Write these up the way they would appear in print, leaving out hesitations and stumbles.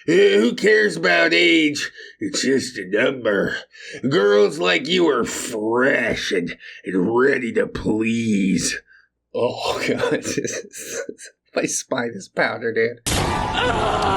Who cares about age? It's just a number. Girls like you are fresh and ready to please. Oh, God. My spine is powdered in. Ah!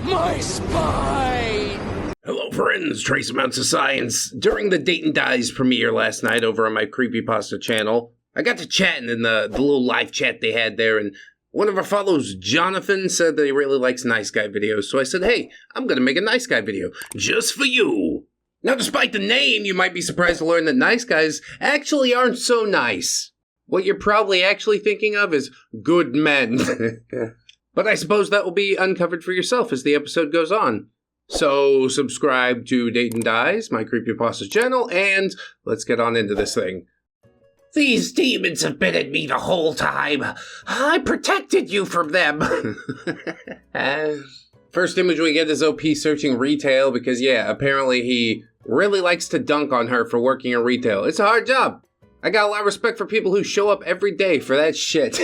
My spine! Hello, friends. Trace amounts of science. During the Date and Dies premiere last night over on my Creepypasta channel, I got to chatting in the little live chat they had there, and one of our followers, Jonathan, said that he really likes nice guy videos, so I said, hey, I'm gonna make a nice guy video, just for you. Now, despite the name, you might be surprised to learn that nice guys actually aren't so nice. What you're probably actually thinking of is good men. But I suppose that will be uncovered for yourself as the episode goes on. So, subscribe to Date and Dies, my Creepypasta channel, and let's get on into this thing. These demons have been at me the whole time. I protected you from them. First image we get is OP searching retail because, yeah, apparently he really likes to dunk on her for working in retail. It's a hard job. I got a lot of respect for people who show up every day for that shit.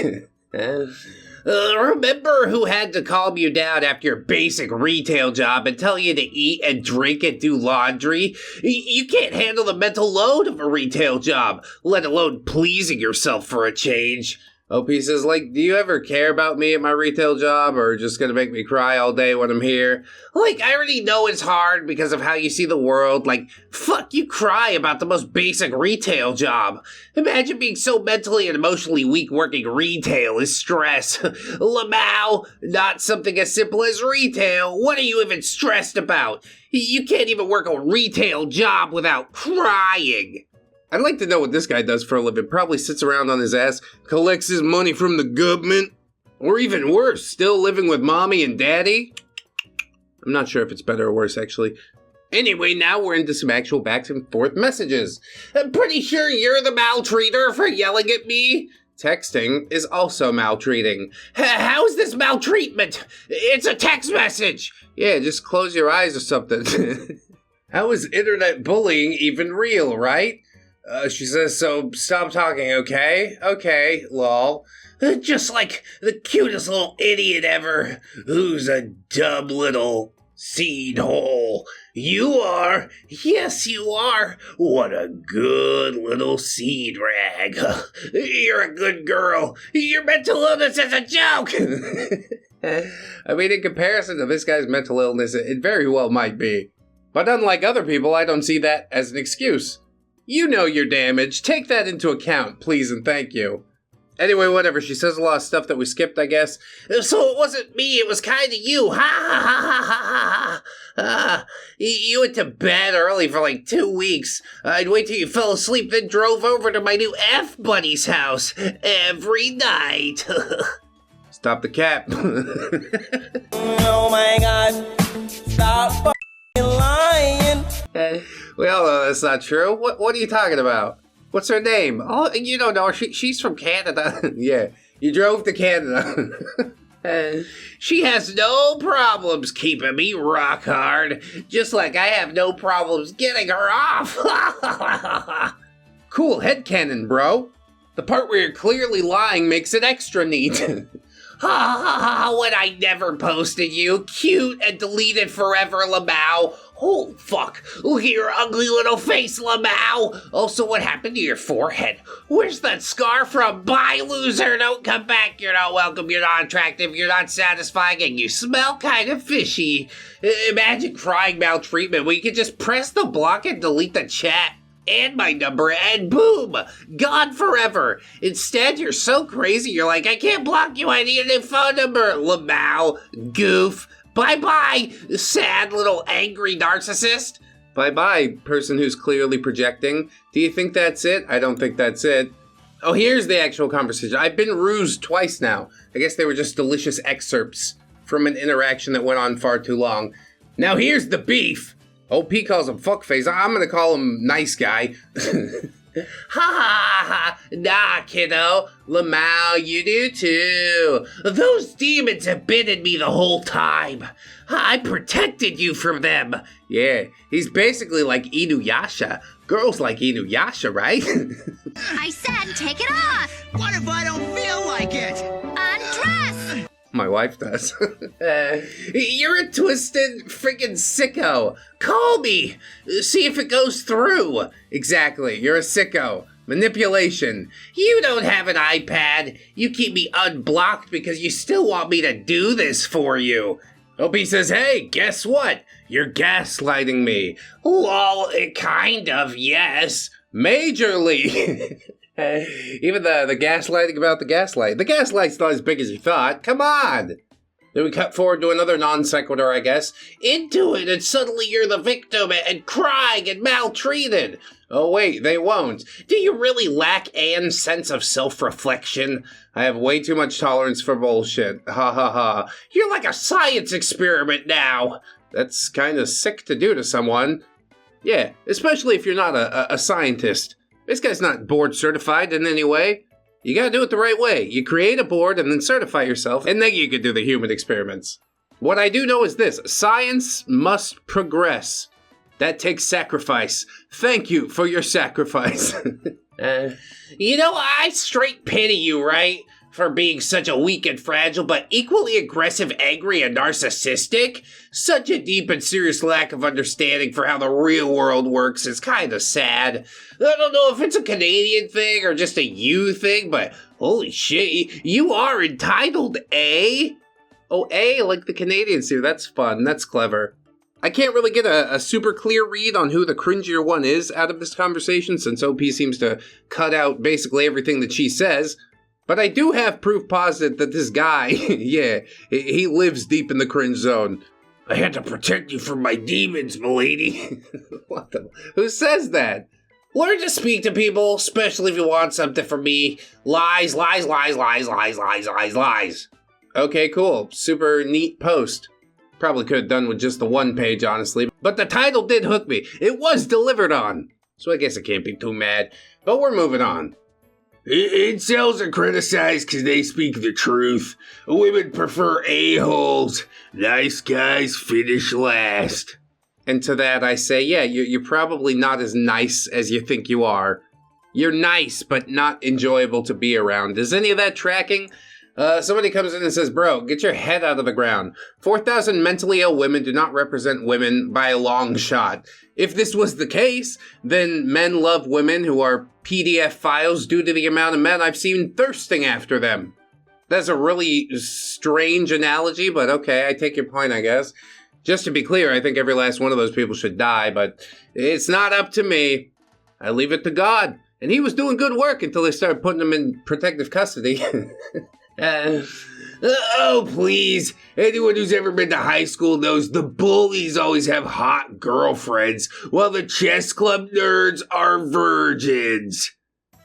Remember who had to calm you down after your basic retail job and tell you to eat and drink and do laundry? You can't handle the mental load of a retail job, let alone pleasing yourself for a change. OP says, like, do you ever care about me at my retail job, or just gonna make me cry all day when I'm here? Like, I already know it's hard because of how you see the world. Like, fuck, you cry about the most basic retail job. Imagine being so mentally and emotionally weak working retail is stress. Lamau, not something as simple as retail. What are you even stressed about? You can't even work a retail job without crying. I'd like to know what this guy does for a living. Probably sits around on his ass, collects his money from the government, or even worse, still living with mommy and daddy. I'm not sure if it's better or worse, actually. Anyway, now we're into some actual back and forth messages. I'm pretty sure you're the maltreater for yelling at me. Texting is also maltreating. How's this maltreatment? It's a text message. Yeah, just close your eyes or something. How is internet bullying even real, right? She says, so stop talking, okay? Okay, lol. Just like the cutest little idiot ever, who's a dumb little seed hole. You are. Yes, you are. What a good little seed rag. You're a good girl. Your mental illness is a joke. I mean, in comparison to this guy's mental illness, it very well might be. But unlike other people, I don't see that as an excuse. You know you're damaged. Take that into account, please and thank you. Anyway, whatever. She says a lot of stuff that we skipped, I guess. So it wasn't me. It was kind of you. Ha ha ha ha ha ha. You went to bed early for like 2 weeks. I'd wait till you fell asleep, then drove over to my new F-buddy's house every night. Stop the cap. Oh my God. Stop lying. We all know that's not true. What are you talking about? What's her name? Oh, you don't know her. She's from Canada. Yeah, you drove to Canada. She has no problems keeping me rock hard, just like I have no problems getting her off. Cool headcanon, bro. The part where you're clearly lying makes it extra neat. When I never posted you. Cute and deleted forever, Lamau. Oh, fuck. Look at your ugly little face, Lamau. Also, what happened to your forehead? Where's that scar from? Bye, loser. Don't come back. You're not welcome. You're not attractive. You're not satisfying. And you smell kind of fishy. Imagine crying maltreatment. We could just press the block and delete the chat. And my number, and boom, gone forever. Instead, you're so crazy, you're like, I can't block you, I need a new phone number. Lamau, goof, bye-bye, sad little angry narcissist. Bye-bye, person who's clearly projecting. Do you think that's it? I don't think that's it. Oh, here's the actual conversation. I've been rused twice now. I guess they were just delicious excerpts from an interaction that went on far too long. Now here's the beef. OP calls him fuckface. I'm gonna call him nice guy. Ha ha ha! Nah, kiddo. Lamau, you do too. Those demons have been in me the whole time. I protected you from them. Yeah, he's basically like Inuyasha. Girls like Inuyasha, right? I said take it off. What if I don't feel like it? Undress. My wife does. You're a twisted freaking sicko. Call me. See if it goes through. Exactly, you're a sicko. Manipulation. You don't have an iPad. You keep me unblocked because you still want me to do this for you. Opie says, hey, guess what? You're gaslighting me. Lol, kind of, yes. Majorly. Even the gaslighting about the gaslight. The gaslight's not as big as you thought. Come on. Then we cut forward to another non sequitur, I guess. Into it, and suddenly you're the victim and crying and maltreated. Oh, wait, they won't. Do you really lack Anne's sense of self-reflection? I have way too much tolerance for bullshit. Ha ha ha. You're like a science experiment now. That's kind of sick to do to someone. Yeah, especially if you're not a scientist. This guy's not board certified in any way. You gotta do it the right way. You create a board and then certify yourself, and then you can do the human experiments. What I do know is this: science must progress. That takes sacrifice. Thank you for your sacrifice. I straight pity you, right? For being such a weak and fragile, but equally aggressive, angry, and narcissistic. Such a deep and serious lack of understanding for how the real world works is kind of sad. I don't know if it's a Canadian thing or just a you thing, but holy shit, you are entitled, eh? Oh, like the Canadians do. That's fun. That's clever. I can't really get a super clear read on who the cringier one is out of this conversation, since OP seems to cut out basically everything that she says. But I do have proof positive that this guy, yeah, he lives deep in the cringe zone. I had to protect you from my demons, milady. What the? Who says that? Learn to speak to people, especially if you want something from me. Lies, lies, lies, lies, lies, lies, lies, lies. Okay, cool. Super neat post. Probably could have done with just the one page, honestly. But the title did hook me. It was delivered on. So I guess I can't be too mad. But we're moving on. Incels are criticized because they speak the truth. Women prefer a-holes. Nice guys finish last. And to that I say, yeah, you're probably not as nice as you think you are. You're nice, but not enjoyable to be around. Is any of that tracking? Somebody comes in and says, bro, get your head out of the ground. 4,000 mentally ill women do not represent women by a long shot. If this was the case, then men love women who are PDF files due to the amount of men I've seen thirsting after them. That's a really strange analogy, but okay, I take your point, I guess. Just to be clear, I think every last one of those people should die, but it's not up to me. I leave it to God. And he was doing good work until they started putting him in protective custody. Oh, please. Anyone who's ever been to high school knows the bullies always have hot girlfriends, while the chess club nerds are virgins.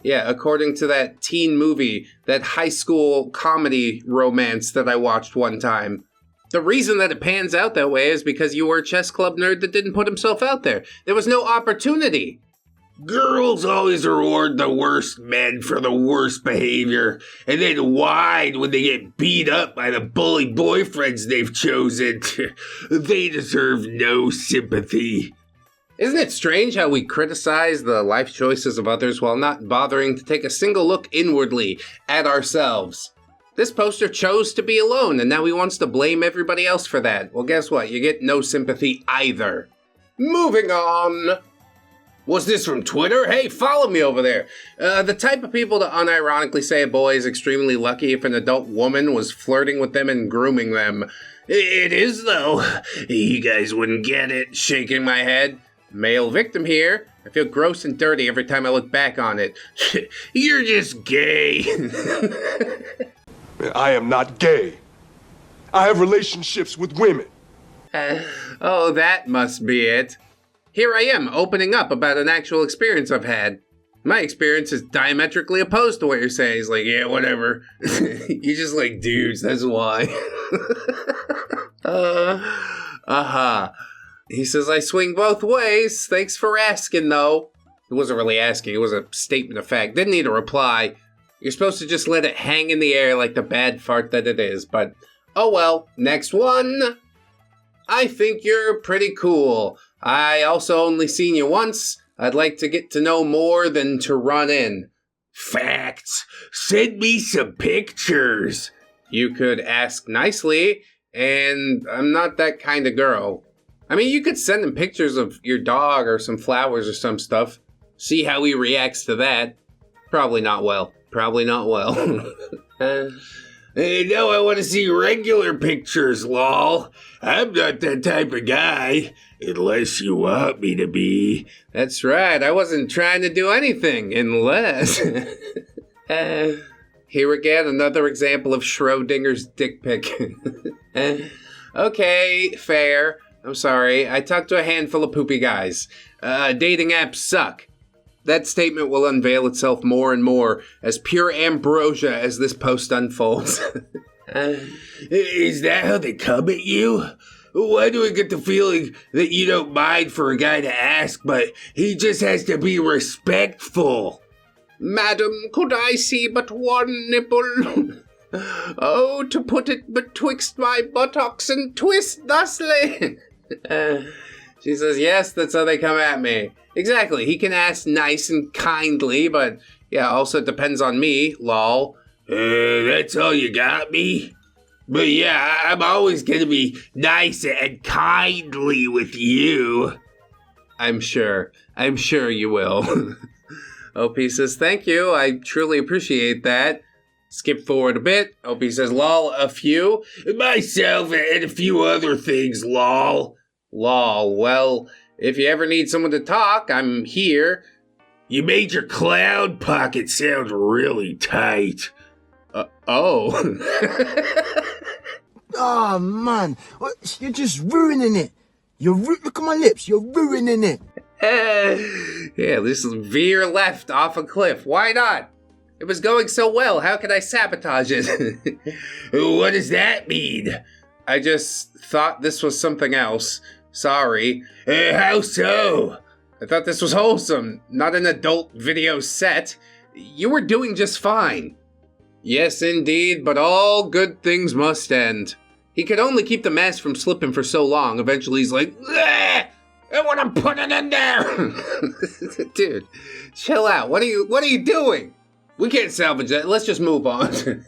Yeah, according to that teen movie, that high school comedy romance that I watched one time. The reason that it pans out that way is because you were a chess club nerd that didn't put himself out there. There was no opportunity. Girls always reward the worst men for the worst behavior, and then whine when they get beat up by the bully boyfriends they've chosen. They deserve no sympathy. Isn't it strange how we criticize the life choices of others while not bothering to take a single look inwardly at ourselves? This poster chose to be alone, and now he wants to blame everybody else for that. Well, guess what? You get no sympathy either. Moving on. Was this from Twitter? Hey, follow me over there. The type of people to unironically say a boy is extremely lucky if an adult woman was flirting with them and grooming them. It is, though. You guys wouldn't get it. Shaking my head. Male victim here. I feel gross and dirty every time I look back on it. You're just gay. I am not gay. I have relationships with women. Oh, that must be it. Here I am, opening up about an actual experience I've had. My experience is diametrically opposed to what you're saying. He's like, yeah, whatever. You just like dudes, that's why. He says, I swing both ways. Thanks for asking, though. It wasn't really asking. It was a statement of fact. Didn't need a reply. You're supposed to just let it hang in the air like the bad fart that it is. But, oh well. Next one. I think you're pretty cool. I also only seen you once. I'd like to get to know more than to run in. Facts. Send me some pictures. You could ask nicely, and I'm not that kind of girl. I mean, you could send him pictures of your dog or some flowers or some stuff. See how he reacts to that. Probably not well. Probably not well. Hey, no, I want to see regular pictures, lol. I'm not that type of guy, unless you want me to be. That's right, I wasn't trying to do anything, unless... Here again, another example of Schrodinger's dick pic. Okay, fair. I'm sorry, I talked to a handful of poopy guys. Dating apps suck. That statement will unveil itself more and more as pure ambrosia as this post unfolds. Is that how they come at you? Why do I get the feeling that you don't mind for a guy to ask, but he just has to be respectful? Madam, could I see but one nipple? Oh, to put it betwixt my buttocks and twist thusly. She says, yes, that's how they come at me. Exactly, he can ask nice and kindly, but yeah, also it depends on me, lol. That's all you got me? But yeah, I'm always gonna be nice and kindly with you. I'm sure you will. OP says, thank you, I truly appreciate that. Skip forward a bit, OP says, lol, a few. Myself and a few other things, lol. Lol, well... If you ever need someone to talk, I'm here. You made your clown pocket sound really tight. Oh. Oh, man. You're just ruining it. Look at my lips. You're ruining it. Yeah, this is veer left off a cliff. Why not? It was going so well. How could I sabotage it? What does that mean? I just thought this was something else. Sorry. How so? I thought this was wholesome, not an adult video set. You were doing just fine. Yes, indeed, but all good things must end. He could only keep the mask from slipping for so long. Eventually he's like, I want to put it in there. Dude, chill out. What are you doing? We can't salvage that. Let's just move on.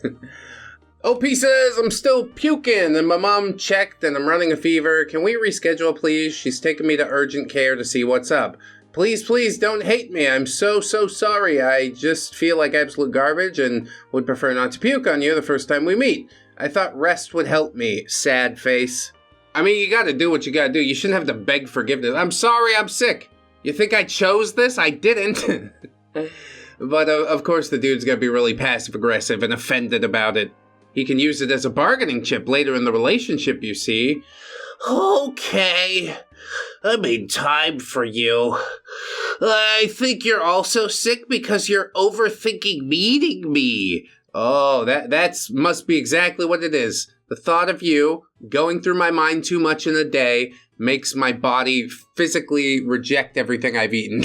OP says, I'm still puking, and my mom checked, and I'm running a fever. Can we reschedule, please? She's taking me to urgent care to see what's up. Please, don't hate me. I'm so sorry. I just feel like absolute garbage and would prefer not to puke on you the first time we meet. I thought rest would help me. Sad face. I mean, you gotta do what you gotta do. You shouldn't have to beg forgiveness. I'm sorry, I'm sick. You think I chose this? I didn't. But, of course, the dude's gonna be really passive-aggressive and offended about it. He can use it as a bargaining chip later in the relationship, you see. Okay. I made time for you. I think you're also sick because you're overthinking meeting me. Oh, that's must be exactly what it is. The thought of you going through my mind too much in a day makes my body physically reject everything I've eaten.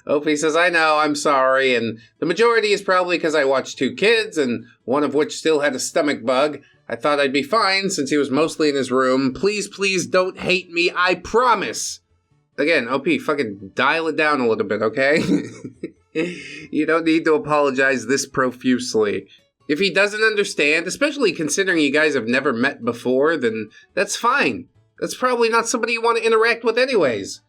OP says, I know, I'm sorry, and the majority is probably because I watched 2 kids, and one of which still had a stomach bug. I thought I'd be fine since he was mostly in his room. Please don't hate me, I promise. Again, OP, fucking dial it down a little bit, okay? You don't need to apologize this profusely. If he doesn't understand, especially considering you guys have never met before, then that's fine. That's probably not somebody you want to interact with anyways.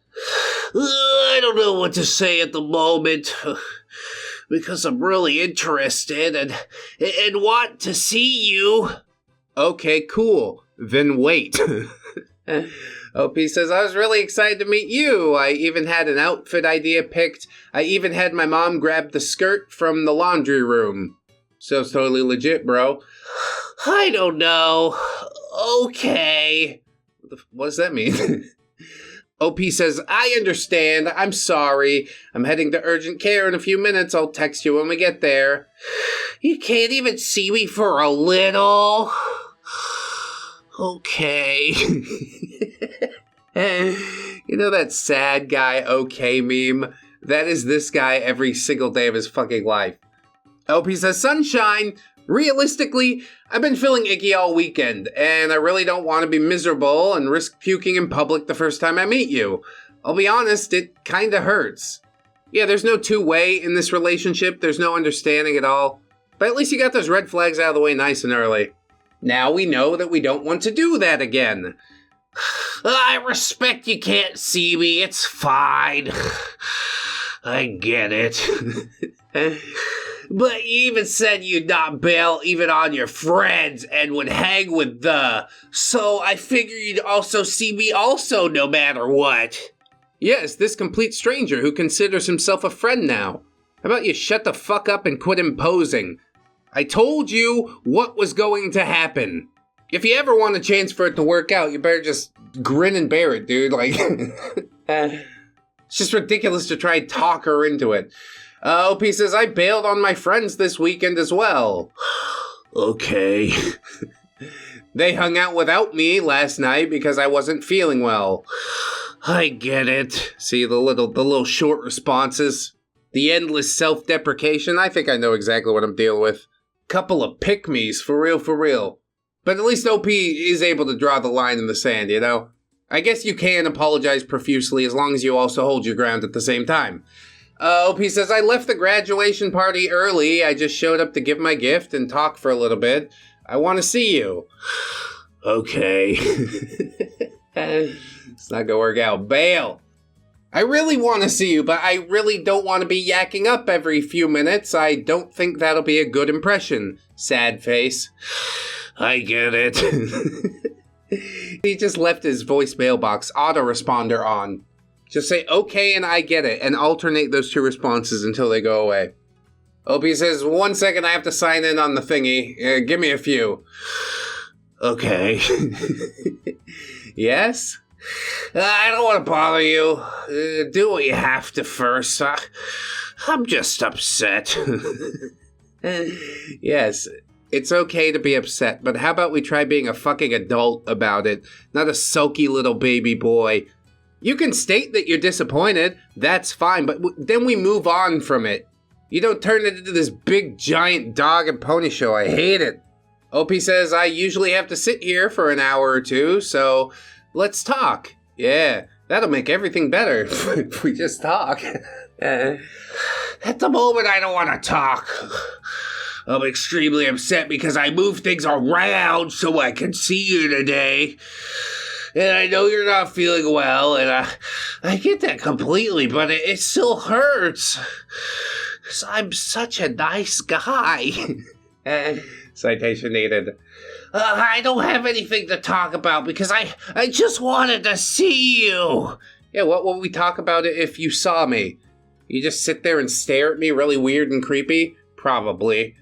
I don't know what to say at the moment, because I'm really interested and want to see you. Okay, cool. Then wait. OP says, I was really excited to meet you. I even had an outfit idea picked. I even had my mom grab the skirt from the laundry room. So it's totally legit, bro. I don't know. Okay. What does that mean? OP says, I understand. I'm sorry. I'm heading to urgent care in a few minutes. I'll text you when we get there. You can't even see me for a little. Okay. You know that sad guy okay meme? That is this guy every single day of his fucking life. OP says, sunshine. Realistically, I've been feeling icky all weekend, and I really don't want to be miserable and risk puking in public the first time I meet you. I'll be honest, it kinda hurts. Yeah, there's no two-way in this relationship, there's no understanding at all. But at least you got those red flags out of the way nice and early. Now we know that we don't want to do that again. I respect you can't see me. It's fine. I get it. But you even said you'd not bail even on your friends and would hang with the. So I figure you'd also see me also no matter what. Yes, this complete stranger who considers himself a friend now. How about you shut the fuck up and quit imposing? I told you what was going to happen. If you ever want a chance for it to work out, you better just grin and bear it, dude. Like, it's just ridiculous to try and talk her into it. OP says, I bailed on my friends this weekend as well. Okay. They hung out without me last night because I wasn't feeling well. I get it. See the little short responses? The endless self-deprecation? I think I know exactly what I'm dealing with. Couple of pick-me's, for real. But at least OP is able to draw the line in the sand, you know? I guess you can apologize profusely as long as you also hold your ground at the same time. OP says, I left the graduation party early. I just showed up to give my gift and talk for a little bit. I want to see you. Okay. It's not gonna work out. Bail. I really want to see you, but I really don't want to be yakking up every few minutes. I don't think that'll be a good impression. Sad face. I get it. He just left his voicemail box autoresponder on. Just say, okay, and I get it, and alternate those two responses until they go away. OP says, 1 second, I have to sign in on the thingy. Give me a few. Okay. Yes? I don't want to bother you. Do what you have to first. I'm just upset. Yes, it's okay to be upset, but how about we try being a fucking adult about it, not a sulky little baby boy. You can state that you're disappointed, that's fine, but then we move on from it. You don't turn it into this big giant dog and pony show, I hate it. OP says, I usually have to sit here for an hour or two, so let's talk. Yeah, that'll make everything better if we just talk. At the moment, I don't want to talk. I'm extremely upset because I moved things around so I can see you today. And I know you're not feeling well, and I get that completely, but it still hurts. 'Cause I'm such a nice guy. Citation needed. I don't have anything to talk about because I just wanted to see you. Yeah, what would we talk about it if you saw me? You just sit there and stare at me really weird and creepy? Probably.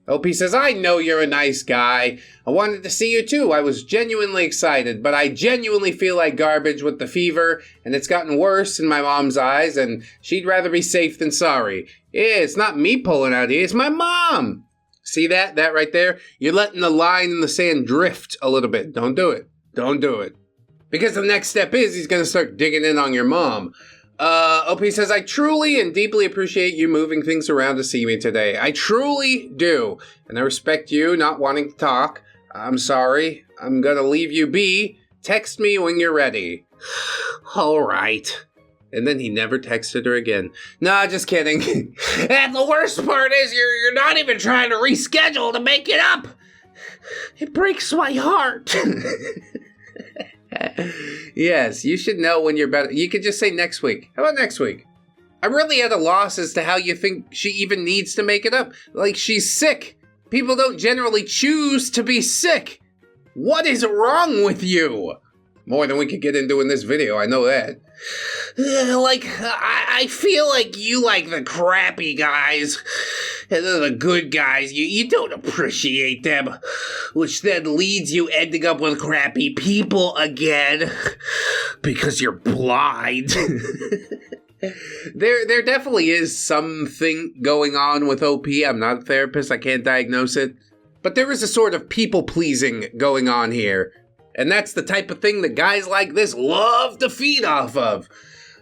OP says, I know you're a nice guy. I wanted to see you too. I was genuinely excited, but I genuinely feel like garbage with the fever, and it's gotten worse in my mom's eyes, and she'd rather be safe than sorry. Yeah, it's not me pulling out here, it's my mom. See that? That right there? You're letting the line in the sand drift a little bit. Don't do it. Don't do it. Because the next step is he's going to start digging in on your mom. OP says, I truly and deeply appreciate you moving things around to see me today. I truly do. And I respect you not wanting to talk. I'm sorry. I'm going to leave you be. Text me when you're ready. All right. And then he never texted her again. Nah, just kidding. And the worst part is you're not even trying to reschedule to make it up. It breaks my heart. Yes, you should know when you're better. You could just say next week. How about next week? I'm really at a loss as to how you think she even needs to make it up. Like, she's sick. People don't generally choose to be sick. What is wrong with you? More than we could get into in this video, I know that. I feel like you like the crappy guys, and then the good guys, you don't appreciate them, which then leads you ending up with crappy people again, because you're blind. There definitely is something going on with OP. I'm not a therapist, I can't diagnose it. But there is a sort of people-pleasing going on here. And that's the type of thing that guys like this love to feed off of.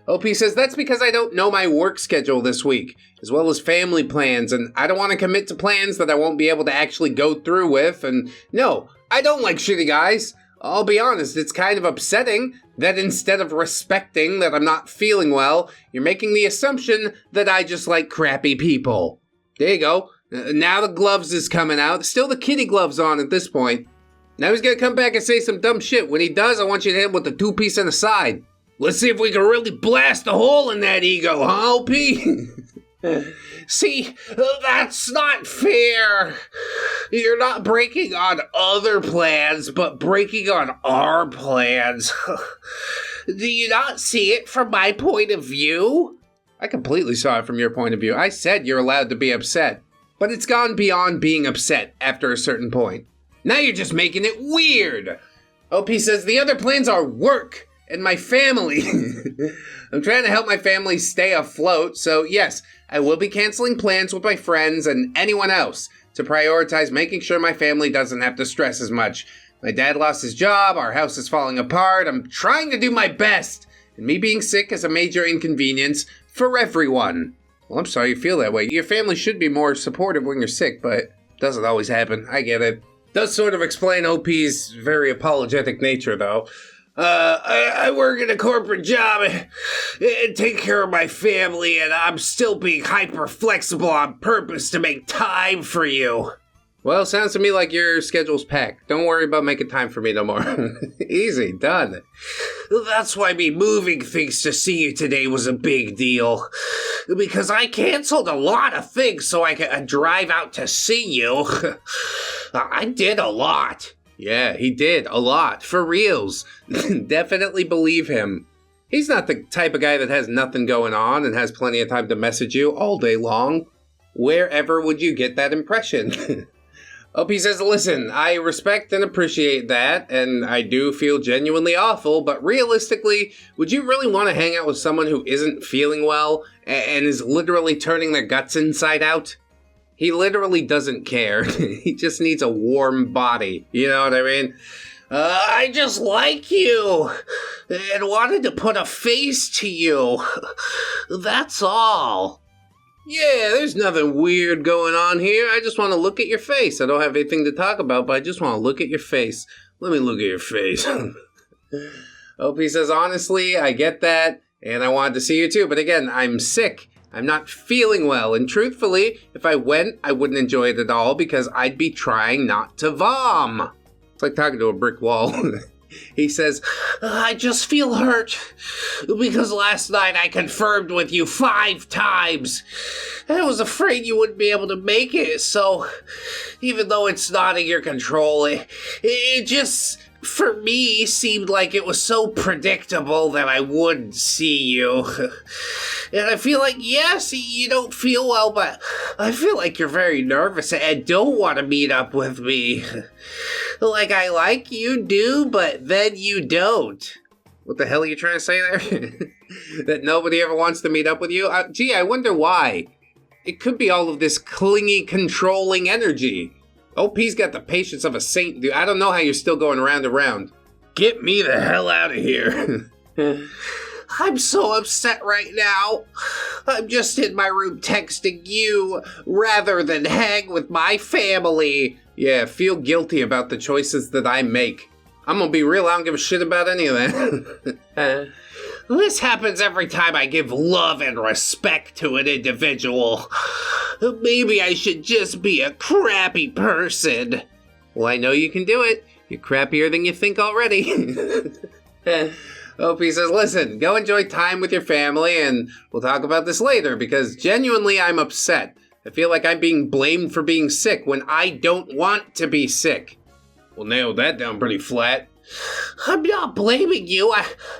OP says, that's because I don't know my work schedule this week, as well as family plans, and I don't want to commit to plans that I won't be able to actually go through with, and no, I don't like shitty guys. I'll be honest, it's kind of upsetting that instead of respecting that I'm not feeling well, you're making the assumption that I just like crappy people. There you go. Now the gloves is coming out. Still the kitty gloves on at this point. Now he's gonna come back and say some dumb shit. When he does, I want you to hit him with the 2-piece on the side. Let's see if we can really blast a hole in that ego, huh, OP? See, that's not fair. You're not breaking on other plans, but breaking on our plans. Do you not see it from my point of view? I completely saw it from your point of view. I said you're allowed to be upset. But it's gone beyond being upset after a certain point. Now you're just making it weird. OP says the other plans are work and my family. I'm trying to help my family stay afloat, so yes, I will be canceling plans with my friends and anyone else to prioritize making sure my family doesn't have to stress as much. My dad lost his job, our house is falling apart, I'm trying to do my best, and me being sick is a major inconvenience for everyone. Well, I'm sorry you feel that way. Your family should be more supportive when you're sick, but it doesn't always happen. I get it. Does sort of explain OP's very apologetic nature, though. I work in a corporate job and take care of my family, and I'm still being hyper flexible on purpose to make time for you. Well, sounds to me like your schedule's packed. Don't worry about making time for me no more. Easy, done. That's why me moving things to see you today was a big deal. Because I canceled a lot of things so I could drive out to see you. I did a lot. Yeah, he did a lot. For reals. Definitely believe him. He's not the type of guy that has nothing going on and has plenty of time to message you all day long. Wherever would you get that impression? OP says, listen, I respect and appreciate that, and I do feel genuinely awful, but realistically, would you really want to hang out with someone who isn't feeling well and is literally turning their guts inside out? He literally doesn't care. He just needs a warm body. You know what I mean? I just like you and wanted to put a face to you. That's all. Yeah, there's nothing weird going on here. I just want to look at your face. I don't have anything to talk about, but I just want to look at your face. Let me look at your face. OP says, honestly, I get that, and I wanted to see you too, but again, I'm sick. I'm not feeling well, and truthfully, if I went, I wouldn't enjoy it at all because I'd be trying not to vom. It's like talking to a brick wall. He says, I just feel hurt because last night I confirmed with you 5 times. I was afraid you wouldn't be able to make it, so even though it's not in your control, it just, for me, seemed like it was so predictable that I wouldn't see you. And I feel like, yes, you don't feel well, but I feel like you're very nervous and don't want to meet up with me. Like I like you do, but then you don't. What the hell are you trying to say there? That nobody ever wants to meet up with you? Gee, I wonder why. It could be all of this clingy, controlling energy. OP's got the patience of a saint, dude. I don't know how you're still going round and round. Get me the hell out of here. I'm so upset right now. I'm just in my room texting you rather than hang with my family. Yeah, feel guilty about the choices that I make. I'm gonna be real, I don't give a shit about any of that. This happens every time I give love and respect to an individual. Maybe I should just be a crappy person. Well, I know you can do it. You're crappier than you think already. OP says, listen, go enjoy time with your family and we'll talk about this later because genuinely I'm upset. I feel like I'm being blamed for being sick when I don't want to be sick. Well, nailed that down pretty flat. I'm not blaming you.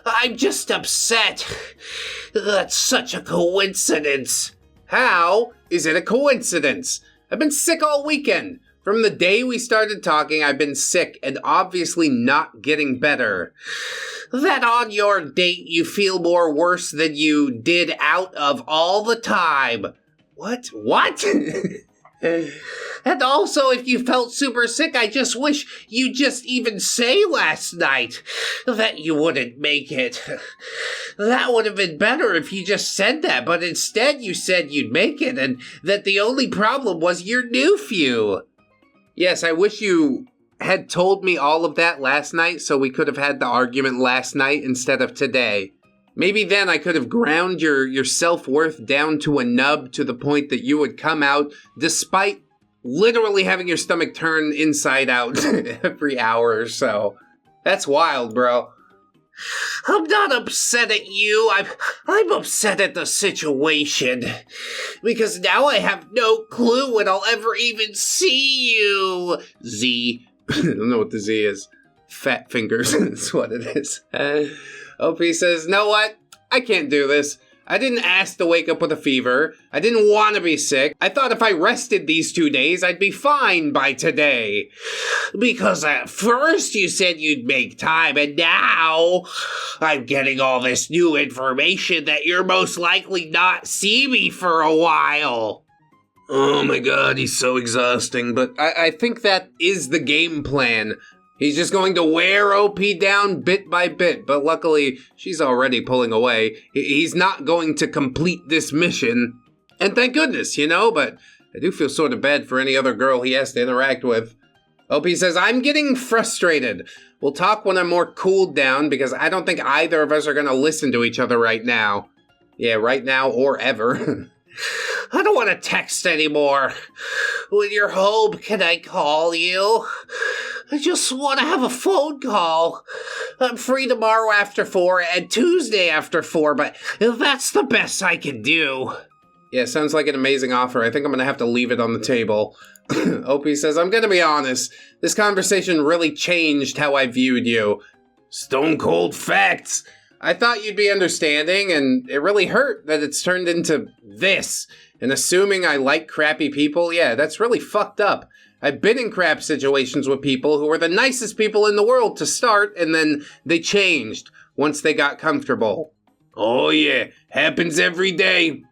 I'm just upset. That's such a coincidence. How is it a coincidence? I've been sick all weekend. From the day we started talking, I've been sick and obviously not getting better. That on your date you feel more worse than you did out of all the time. What? And also, if you felt super sick, I just wish you'd just even say last night that you wouldn't make it. That would have been better if you just said that, but instead you said you'd make it and that the only problem was your nephew. Yes, I wish you had told me all of that last night so we could have had the argument last night instead of today. Maybe then I could have ground your self-worth down to a nub to the point that you would come out despite literally having your stomach turn inside out every hour or so. That's wild, bro. I'm not upset at you. I'm upset at the situation. Because now I have no clue when I'll ever even see you. Z. I don't know what the Z is. Fat fingers. That's what it is. OP says, know what? I can't do this. I didn't ask to wake up with a fever. I didn't want to be sick. I thought if I rested these 2 days, I'd be fine by today. Because at first you said you'd make time, and now I'm getting all this new information that you're most likely not see me for a while. Oh my god, he's so exhausting. But I think that is the game plan. He's just going to wear OP down bit by bit, but luckily, she's already pulling away. He's not going to complete this mission. And thank goodness, but I do feel sort of bad for any other girl he has to interact with. OP says, I'm getting frustrated. We'll talk when I'm more cooled down, because I don't think either of us are going to listen to each other right now. Yeah, right now or ever. I don't want to text anymore. When you're home, can I call you? I just want to have a phone call. I'm free tomorrow after 4 and Tuesday after 4, but that's the best I can do. Yeah, sounds like an amazing offer. I think I'm going to have to leave it on the table. OP says, I'm going to be honest. This conversation really changed how I viewed you. Stone cold facts. I thought you'd be understanding, and it really hurt that it's turned into this. And assuming I like crappy people, yeah, that's really fucked up. I've been in crap situations with people who were the nicest people in the world to start, and then they changed once they got comfortable. Oh yeah, happens every day.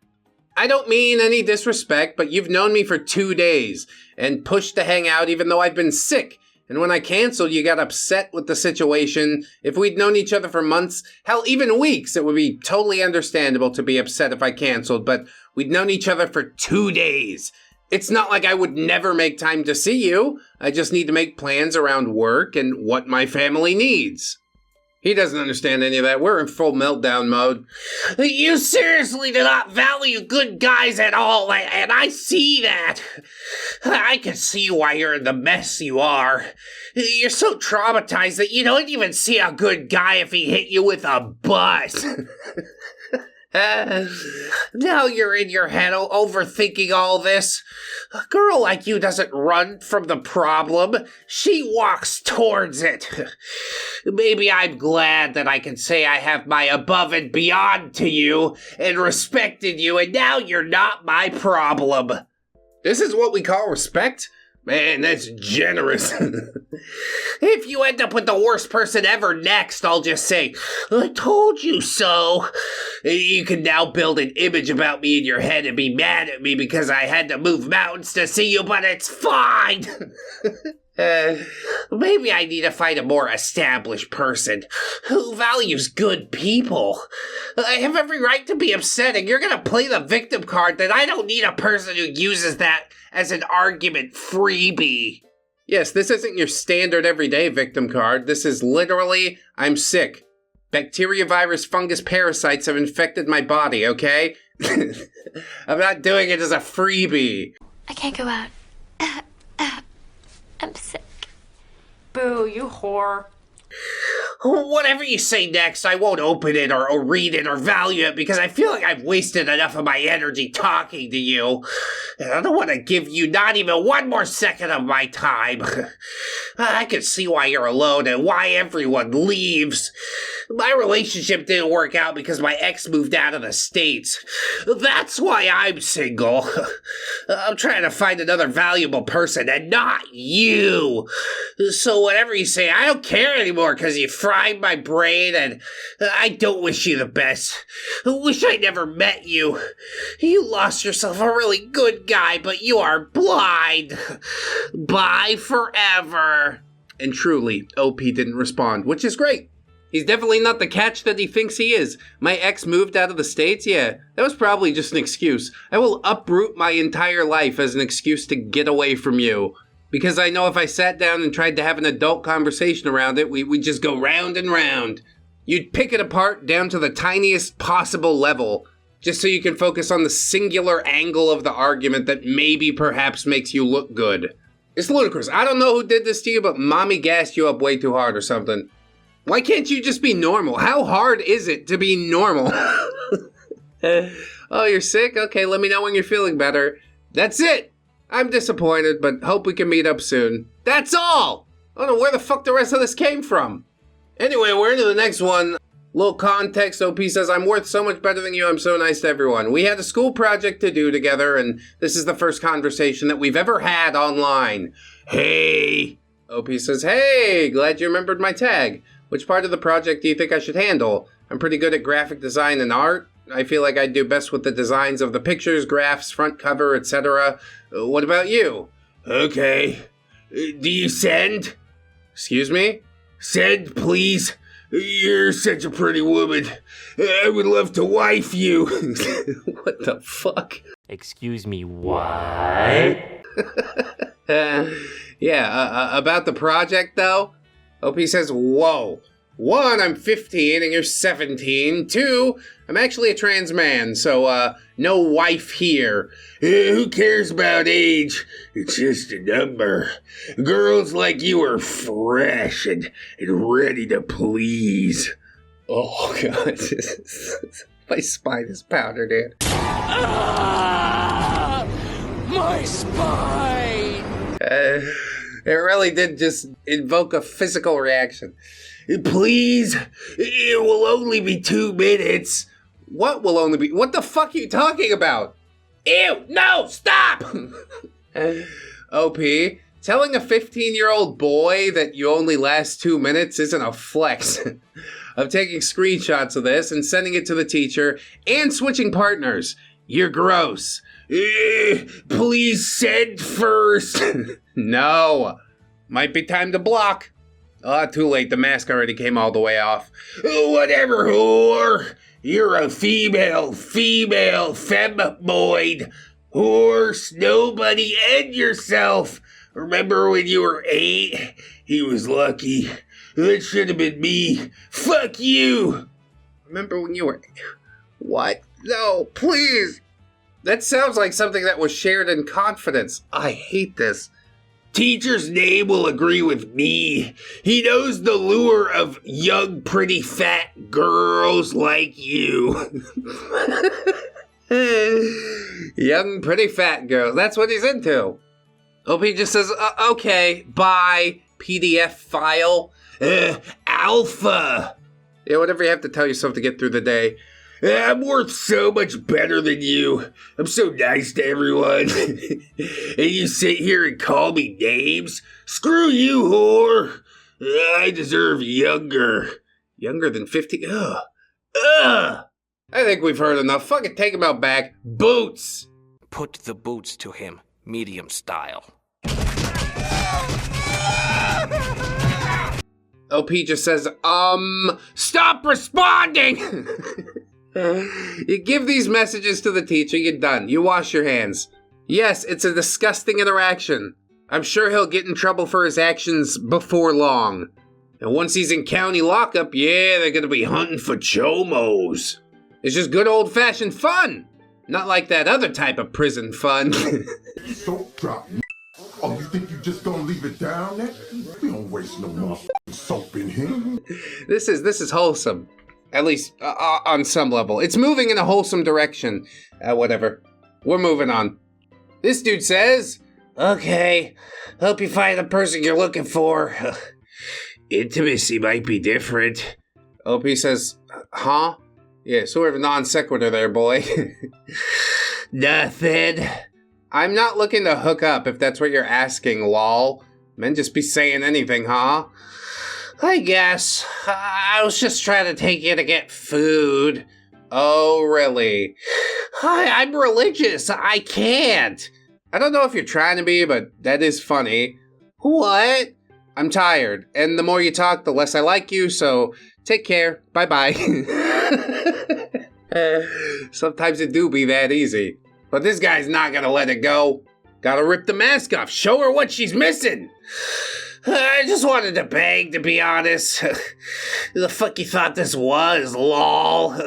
I don't mean any disrespect, but you've known me for 2 days, and pushed to hang out even though I've been sick. And when I canceled, you got upset with the situation. If we'd known each other for months, hell, even weeks, it would be totally understandable to be upset if I canceled, but we'd known each other for 2 days. It's not like I would never make time to see you. I just need to make plans around work and what my family needs. He doesn't understand any of that. We're in full meltdown mode. You seriously do not value good guys at all, and I see that. I can see why you're in the mess you are. You're so traumatized that you don't even see a good guy if he hit you with a bus. Now you're in your head overthinking all this. A girl like you doesn't run from the problem. She walks towards it. Maybe I'm glad that I can say I have my above and beyond to you and respected you, and now you're not my problem. This is what we call respect? Man, that's generous. If you end up with the worst person ever next, I'll just say, I told you so. You can now build an image about me in your head and be mad at me because I had to move mountains to see you, but it's fine. Maybe I need to find a more established person who values good people. I have every right to be upset, and you're going to play the victim card that I don't need a person who uses that as an argument freebie. Yes, this isn't your standard everyday victim card. This is literally, I'm sick. Bacteria, virus, fungus, parasites have infected my body, okay? I'm not doing it as a freebie. I can't go out. I'm sick. Boo, you whore. Whatever you say next, I won't open it or read it or value it because I feel like I've wasted enough of my energy talking to you. And I don't want to give you not even one more second of my time. I can see why you're alone and why everyone leaves. My relationship didn't work out because my ex moved out of the States. That's why I'm single. I'm trying to find another valuable person and not you. So whatever you say, I don't care anymore because you fried my brain and I don't wish you the best. I wish I never met you. You lost yourself a really good guy, but you are blind. Bye forever. And truly, OP didn't respond, which is great. He's definitely not the catch that he thinks he is. My ex moved out of the States? Yeah, that was probably just an excuse. I will uproot my entire life as an excuse to get away from you. Because I know if I sat down and tried to have an adult conversation around it, we'd just go round and round. You'd pick it apart down to the tiniest possible level, just so you can focus on the singular angle of the argument that maybe perhaps makes you look good. It's ludicrous. I don't know who did this to you, but mommy gassed you up way too hard or something. Why can't you just be normal? How hard is it to be normal? Oh, you're sick? Okay, let me know when you're feeling better. That's it. I'm disappointed, but hope we can meet up soon. That's all! I don't know where the fuck the rest of this came from. Anyway, we're into the next one. Little context, OP says, I'm worth so much better than you, I'm so nice to everyone. We had a school project to do together, and this is the first conversation that we've ever had online. Hey! OP says, hey, glad you remembered my tag. Which part of the project do you think I should handle? I'm pretty good at graphic design and art. I feel like I'd do best with the designs of the pictures, graphs, front cover, etc. What about you? Okay. Do you send? Excuse me? Send, please. You're such a pretty woman. I would love to wife you. What the fuck? Excuse me, what? About the project, though? OP says, whoa. 1, I'm 15 and you're 17. 2, I'm actually a trans man, so, no wife here. Who cares about age? It's just a number. Girls like you are fresh and ready to please. Oh, God. My spine is powdered in. My spine! It really did just invoke a physical reaction. Please, it will only be 2 minutes. What will only be? What the fuck are you talking about? Ew, no, stop! OP, telling a 15-year-old boy that you only last 2 minutes isn't a flex. I'm taking screenshots of this and sending it to the teacher and switching partners. You're gross. Please send first. No. Might be time to block. Too late. The mask already came all the way off. Whatever, whore. You're a femboid. Horse, nobody, and yourself. Remember when you were 8? He was lucky. That should have been me. Fuck you. Remember when you were... What? No, please. That sounds like something that was shared in confidence. I hate this. Teacher's name will agree with me. He knows the lure of young, pretty, fat girls like you. Young, pretty, fat girls. That's what he's into. OP just says, okay, bye, PDF file. Alpha. Yeah, whatever you have to tell yourself to get through the day. I'm worth so much better than you. I'm so nice to everyone. And you sit here and call me names? Screw you, whore. I deserve younger. Younger than 50? Ugh. I think we've heard enough. Fucking take him out back. Boots. Put the boots to him, medium style. OP just says, stop responding! You give these messages to the teacher, you're done. You wash your hands. Yes, it's a disgusting interaction. I'm sure he'll get in trouble for his actions before long. And once he's in county lockup, yeah, they're gonna be hunting for chomos. It's just good old-fashioned fun. Not like that other type of prison fun. Soap drop. Oh, you think you just gonna leave it down there? We don't waste no more soap in here. This is wholesome. At least, on some level. It's moving in a wholesome direction. Whatever. We're moving on. This dude says, okay, hope you find the person you're looking for. Intimacy might be different. OP says, huh? Yeah, sort of a non sequitur there, boy. Nothing. I'm not looking to hook up if that's what you're asking, lol. Men just be saying anything, huh? I guess. I was just trying to take you to get food. Oh, really? Hi, I'm religious. I can't. I don't know if you're trying to be, but that is funny. What? I'm tired, and the more you talk, the less I like you, so take care. Bye-bye. Sometimes it do be that easy. But this guy's not gonna let it go. Gotta rip the mask off. Show her what she's missing. I just wanted to bang, to be honest. Who the fuck you thought this was, lol?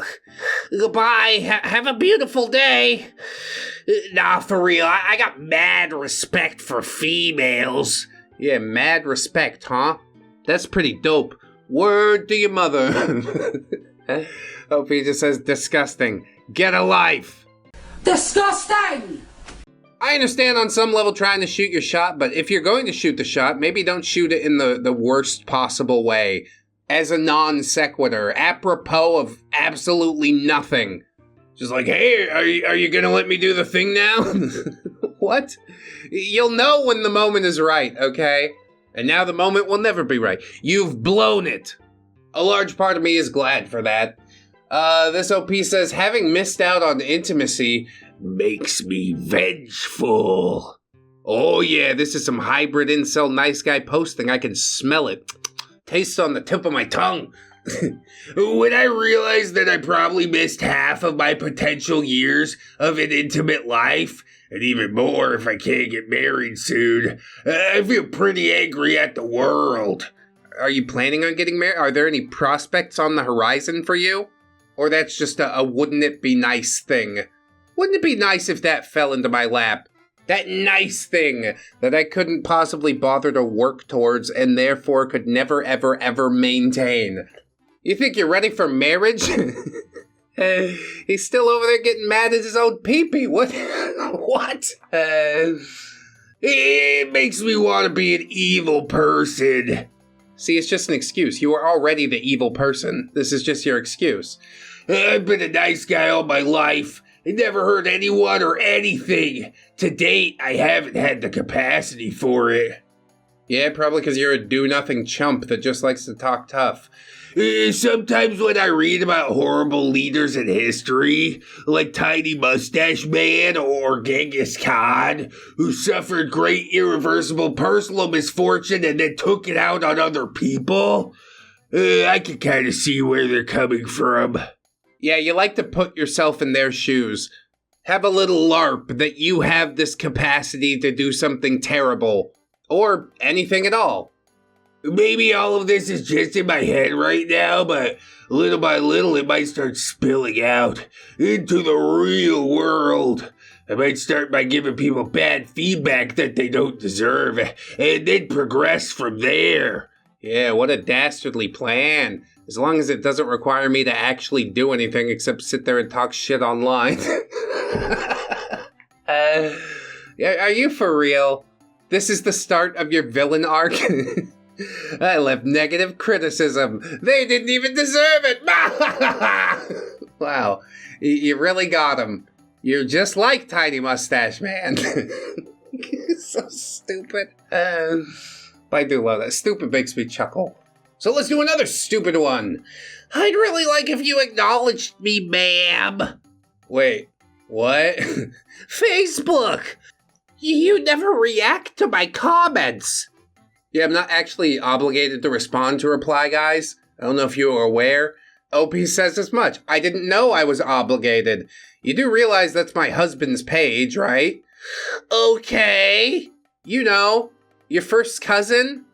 Goodbye, have a beautiful day. Nah, for real, I got mad respect for females. Yeah, mad respect, huh? That's pretty dope. Word to your mother. OP just says, disgusting. Get a life. Disgusting! I understand on some level trying to shoot your shot, but if you're going to shoot the shot, maybe don't shoot it in the worst possible way. As a non sequitur, apropos of absolutely nothing. Just like, hey, are you gonna let me do the thing now? What? You'll know when the moment is right, okay? And now the moment will never be right. You've blown it. A large part of me is glad for that. This OP says, having missed out on intimacy makes me vengeful. Oh yeah, this is some hybrid incel nice guy posting. I can smell it. Tastes on the tip of my tongue. When I realized that I probably missed half of my potential years of an intimate life, and even more if I can't get married soon, I feel pretty angry at the world. Are you planning on getting married? Are there any prospects on the horizon for you? Or that's just a wouldn't it be nice thing? Wouldn't it be nice if that fell into my lap? That nice thing that I couldn't possibly bother to work towards and therefore could never, ever, ever maintain. You think you're ready for marriage? He's still over there getting mad at his own pee-pee. What? What? It makes me want to be an evil person. See, it's just an excuse. You are already the evil person. This is just your excuse. I've been a nice guy all my life. I never hurt anyone or anything. To date, I haven't had the capacity for it. Yeah, probably because you're a do-nothing chump that just likes to talk tough. Sometimes when I read about horrible leaders in history, like Tiny Mustache Man or Genghis Khan, who suffered great irreversible personal misfortune and then took it out on other people, I can kind of see where they're coming from. Yeah, you like to put yourself in their shoes. Have a little LARP that you have this capacity to do something terrible. Or anything at all. Maybe all of this is just in my head right now, but little by little it might start spilling out into the real world. I might start by giving people bad feedback that they don't deserve, and then progress from there. Yeah, what a dastardly plan. As long as it doesn't require me to actually do anything except sit there and talk shit online. Are you for real? This is the start of your villain arc? I left negative criticism. They didn't even deserve it. Wow, you really got him. You're just like Tiny Mustache Man. So stupid. I do love that. Stupid makes me chuckle. So let's do another stupid one. I'd really like if you acknowledged me, ma'am. Wait, what? Facebook! You never react to my comments. Yeah, I'm not actually obligated to respond to reply, guys. I don't know if you are aware. OP says as much. I didn't know I was obligated. You do realize that's my husband's page, right? Okay. You know, your first cousin.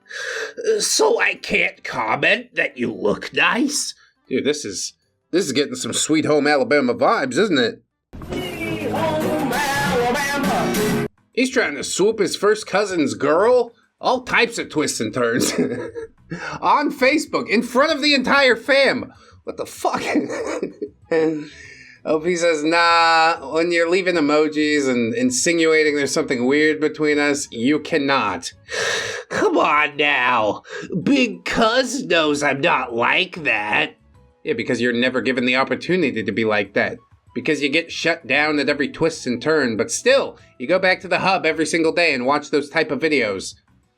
So I can't comment that you look nice? Dude, this is getting some Sweet Home Alabama vibes, isn't it? Sweet Home Alabama. He's trying to swoop his first cousin's girl. All types of twists and turns. On Facebook, in front of the entire fam. What the fuck? OP says, nah, when you're leaving emojis and insinuating there's something weird between us, you cannot. Come on now. Big Cuz knows I'm not like that. Yeah, because you're never given the opportunity to be like that. Because you get shut down at every twist and turn, but still, you go back to the hub every single day and watch those type of videos.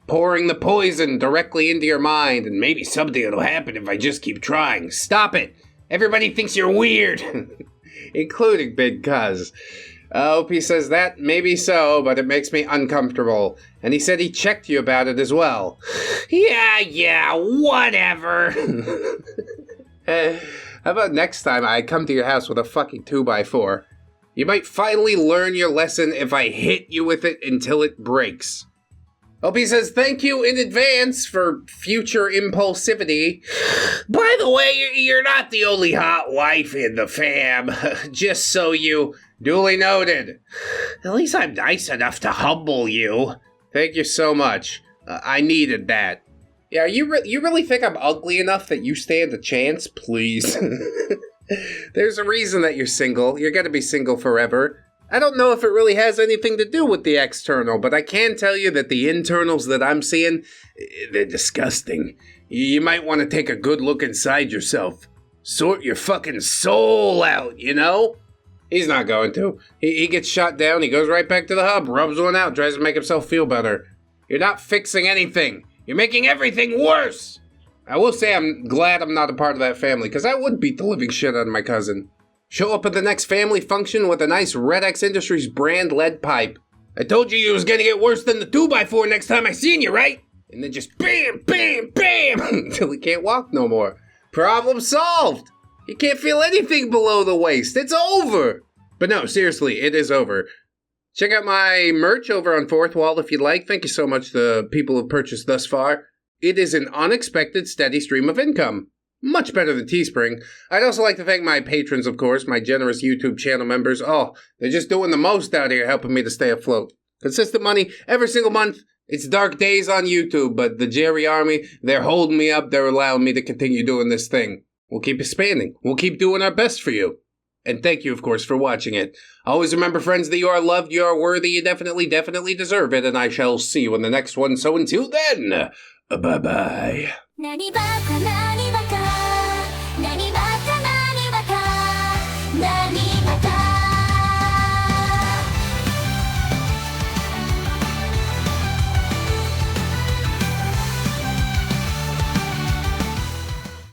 Pouring the poison directly into your mind, and maybe something will happen if I just keep trying. Stop it! Everybody thinks you're weird! Including Big Cuz. OP says that may be so, but it makes me uncomfortable. And he said he checked you about it as well. Yeah, whatever. How about next time I come to your house with a fucking 2x4? You might finally learn your lesson if I hit you with it until it breaks. Opie says, thank you in advance for future impulsivity. By the way, you're not the only hot wife in the fam. Just so you... Duly noted. At least I'm nice enough to humble you. Thank you so much. I needed that. Yeah, you really think I'm ugly enough that you stand a chance? Please. There's a reason that you're single. You're gonna be single forever. I don't know if it really has anything to do with the external, but I can tell you that the internals that I'm seeing, they're disgusting. You might want to take a good look inside yourself. Sort your fucking soul out, you know? He's not going to. He gets shot down, he goes right back to the hub, rubs one out, tries to make himself feel better. You're not fixing anything. You're making everything worse. I will say I'm glad I'm not a part of that family, because I would beat the living shit out of my cousin. Show up at the next family function with a nice ReddX Industries brand lead pipe. I told you was gonna get worse than the 2x4 next time I seen you, right? And then just bam, bam, bam, until he can't walk no more. Problem solved. You can't feel anything below the waist. It's over. But no, seriously, it is over. Check out my merch over on Fourth Wall if you'd like. Thank you so much to the people who've purchased thus far. It is an unexpected steady stream of income. Much better than Teespring. I'd also like to thank my patrons, of course, my generous YouTube channel members. Oh, they're just doing the most out here helping me to stay afloat. Consistent money every single month. It's dark days on YouTube, but the Jerry Army, they're holding me up. They're allowing me to continue doing this thing. We'll keep expanding. We'll keep doing our best for you. And thank you, of course, for watching it. Always remember, friends, that you are loved, you are worthy, you definitely deserve it, and I shall see you in the next one. So until then, bye-bye.